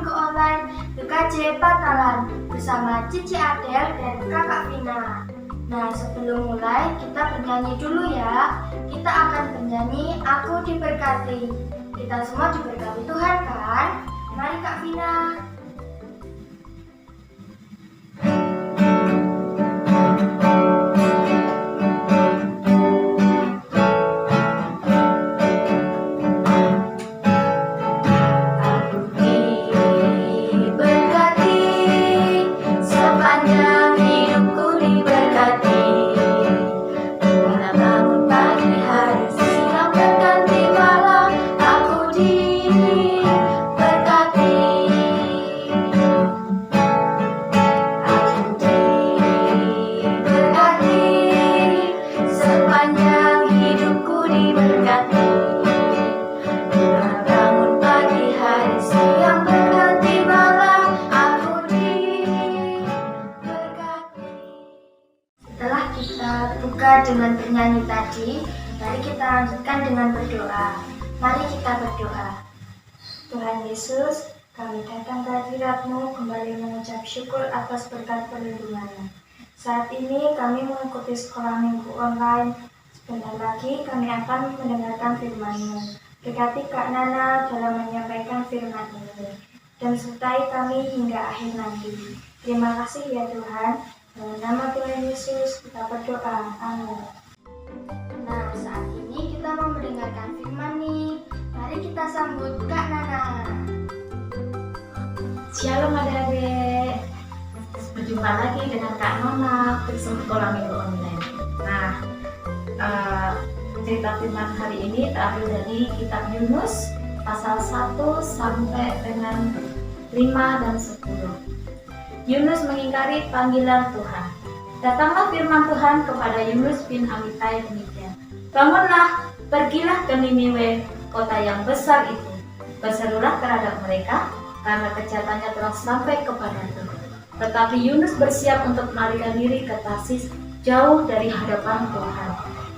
Minggu Online BKJ Batalan bersama Cici Adel dan Kakak Vina. Nah, sebelum mulai kita bernyanyi dulu ya. Kita akan bernyanyi Aku Diberkati. Kita semua diberkati Tuhan kan? Mari Kak Vina. Dengan bernyanyi tadi, mari kita lanjutkan dengan berdoa. Mari kita berdoa. Tuhan Yesus, kami datang ke hadirat-Mu kembali mengucap syukur atas berkat perlindungan-Mu. Saat ini kami mengikuti sekolah Minggu Online. Sebentar lagi kami akan mendengarkan firman-Mu. Berkati Kak Nana dalam menyampaikan firman ini, dan sertai kami hingga akhir nanti. Terima kasih ya Tuhan. Dalam nama Tuhan Yesus kita berdoa. Amin. Nah, saat ini kita mau mendengarkan firman nih. Mari kita sambut Kak Nana. Shalom adik-adik. Berjumpa lagi dengan Kak Nona di sekolah Minggu Online. Nah, cerita firman hari ini terambil dari kitab Yunus pasal 1 sampai dengan 5 dan 10. Yunus mengingkari panggilan Tuhan. Datanglah firman Tuhan kepada Yunus bin Amittai demikian. Bangunlah, pergilah ke Niniwe, kota yang besar itu. Berserulah terhadap mereka, karena kejahatannya telah sampai kepadaku. Tetapi Yunus bersiap untuk melarikan diri ke Tarsis, jauh dari hadapan Tuhan.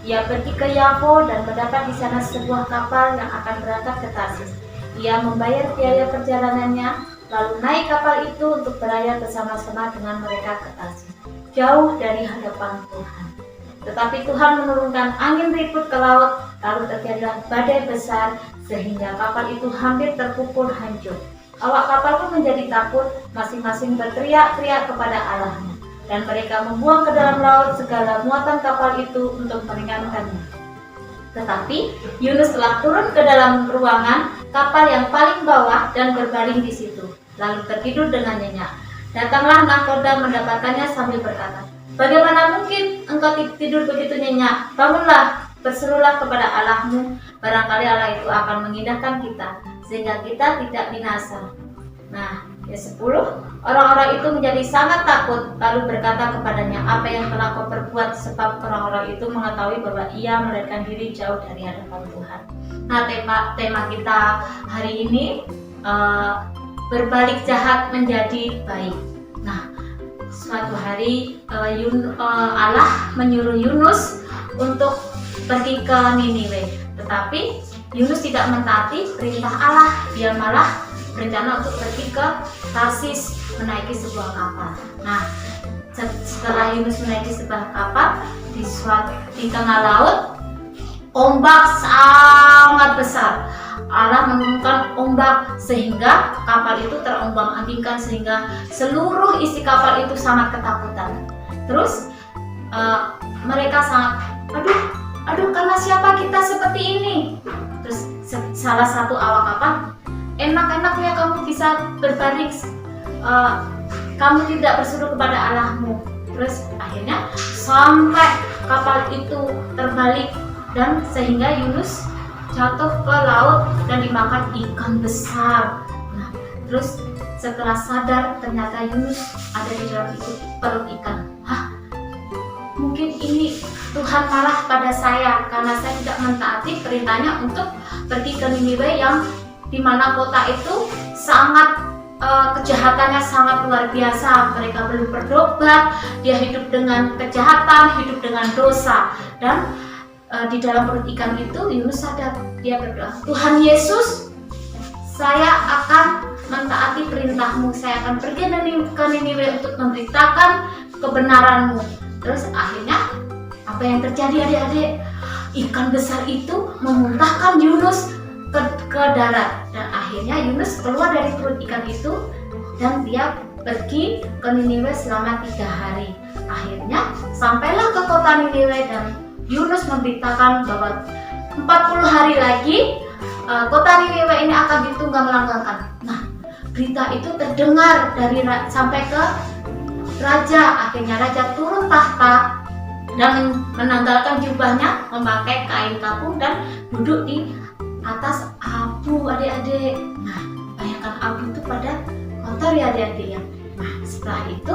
Ia pergi ke Yafo dan mendapat di sana sebuah kapal yang akan berangkat ke Tarsis. Ia membayar biaya perjalanannya, lalu naik kapal itu untuk berlayar bersama-sama dengan mereka ke Tarsis, jauh dari hadapan Tuhan. Tetapi Tuhan menurunkan angin ribut ke laut, lalu terjadilah badai besar, sehingga kapal itu hampir terpukul hancur. Awak kapal pun menjadi takut, masing-masing berteriak-teriak kepada Allahnya, dan mereka membuang ke dalam laut segala muatan kapal itu untuk meringankannya. Tetapi Yunus telah turun ke dalam ruangan kapal yang paling bawah dan berbaring di situ, lalu tertidur dengan nyenyak. Datanglah nahkoda mendapatkannya sambil berkata, "Bagaimana mungkin engkau tidur begitu nyenyak? Bangunlah, berserulah kepada Allahmu, barangkali Allah itu akan mengindahkan kita, sehingga kita tidak binasa." Nah, ayat 10, orang-orang itu menjadi sangat takut, lalu berkata kepadanya, "Apa yang telah kau perbuat?" Sebab orang-orang itu mengetahui bahwa ia melarikan diri jauh dari hadapan Tuhan. Nah, tema kita hari ini berbalik jahat menjadi baik. Nah, suatu hari Allah menyuruh Yunus untuk pergi ke Niniwe, tetapi Yunus tidak mentaati perintah Allah. Dia malah berencana untuk pergi ke Tarsis menaiki sebuah kapal. Nah, setelah Yunus menaiki sebuah kapal di tengah laut, ombak sangat besar. Allah menurunkan ombak sehingga kapal itu terombang-ambingkan, sehingga seluruh isi kapal itu sangat ketakutan. Terus mereka sangat, aduh, karena siapa kita seperti ini? Terus salah satu awak kapal, enak-enaknya kamu bisa berbaring, kamu tidak berseru kepada Allahmu. Terus akhirnya sampai kapal itu terbalik, dan sehingga Yunus jatuh ke laut dan dimakan ikan besar. Nah, terus setelah sadar ternyata Yunus ada di dalam perut ikan. Mungkin ini Tuhan marah pada saya karena saya tidak mentaati perintahnya untuk pergi ke Niniwe, yang dimana kota itu sangat kejahatannya sangat luar biasa. Mereka belum bertobat, dia hidup dengan kejahatan, hidup dengan dosa. Dan di dalam perut ikan itu Yunus sadar, dia berdoa, "Tuhan Yesus, saya akan mentaati perintah perintahmu, saya akan pergi ke Niniwe untuk memberitakan kebenaranmu. Terus akhirnya apa yang terjadi adik-adik? Ikan besar itu memuntahkan Yunus ke darat, dan akhirnya Yunus keluar dari perut ikan itu dan dia pergi ke Niniwe selama 3 hari. Akhirnya sampailah ke kota Niniwe dan Yunus memberitakan bahwa 40 hari lagi kota Niniwe ini akan ditunggang-langgangkan. Nah, berita itu terdengar sampai ke raja. Akhirnya raja turun tahta dan menanggalkan jubahnya, memakai kain kapur dan duduk di atas abu, adik-adik. Nah, bayangkan abu itu pada kotor ya adik-adik ya. Nah, setelah itu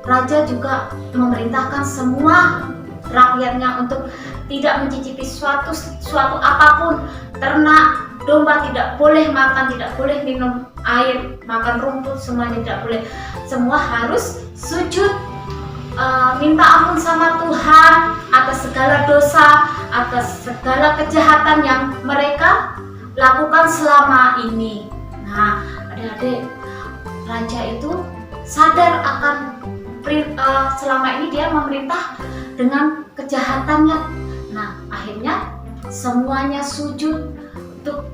raja juga memerintahkan semua rakyatnya untuk tidak mencicipi suatu apapun. Ternak, domba tidak boleh makan, tidak boleh minum air, makan rumput, semuanya tidak boleh. Semua harus sujud, minta ampun sama Tuhan atas segala dosa, atas segala kejahatan yang mereka lakukan selama ini. Nah, adik-adik, raja itu sadar akan selama ini dia memerintah dengan kejahatannya. Nah, akhirnya semuanya sujud untuk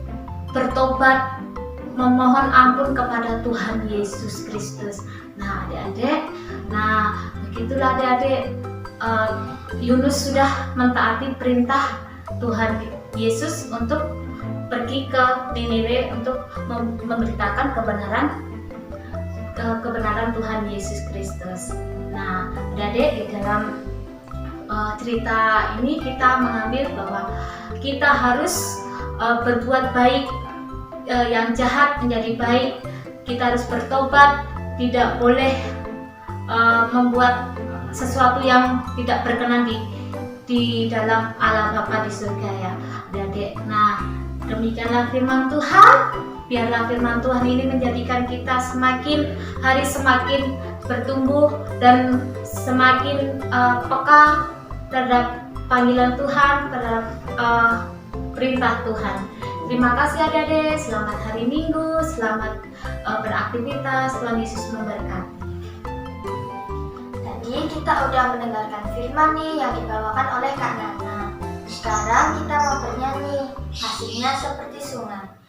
bertobat, memohon ampun kepada Tuhan Yesus Kristus. Nah, adik-adik, begitulah adik-adik, Yunus sudah mentaati perintah Tuhan Yesus untuk pergi ke Niniwe untuk memberitakan kebenaran Tuhan Yesus Kristus. Nah, adik-adik, di dalam cerita ini kita mengambil bahwa kita harus berbuat baik, yang jahat menjadi baik. Kita harus bertobat, tidak boleh membuat sesuatu yang tidak berkenan di dalam Allah Bapa di surga ya adik-adik. Nah, demikianlah firman Tuhan. Biarlah firman Tuhan ini menjadikan kita semakin hari semakin bertumbuh dan semakin peka terhadap panggilan Tuhan, terhadap perintah Tuhan. Terima kasih adik-adik, selamat hari Minggu, selamat beraktivitas, Tuhan Yesus memberkati. Tadi kita udah mendengarkan firman nih yang dibawakan oleh Kak Nana. Sekarang kita mau bernyanyi, hasilnya seperti sungai.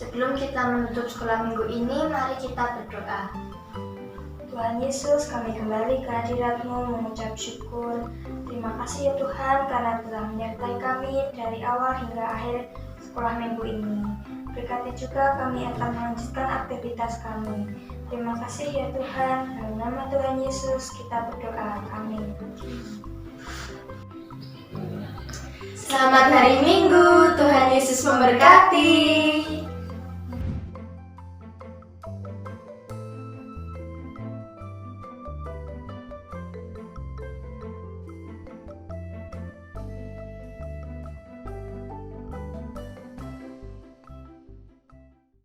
Sebelum kita menutup sekolah minggu ini, mari kita berdoa. Tuhan Yesus, kami kembali ke hadirat-Mu mengucap syukur. Terima kasih ya Tuhan karena telah menyertai kami dari awal hingga akhir sekolah minggu ini. Berkati juga kami akan melanjutkan aktivitas kami. Terima kasih ya Tuhan, dalam nama Tuhan Yesus kita berdoa. Amin. Selamat hari Minggu, Tuhan Yesus memberkati.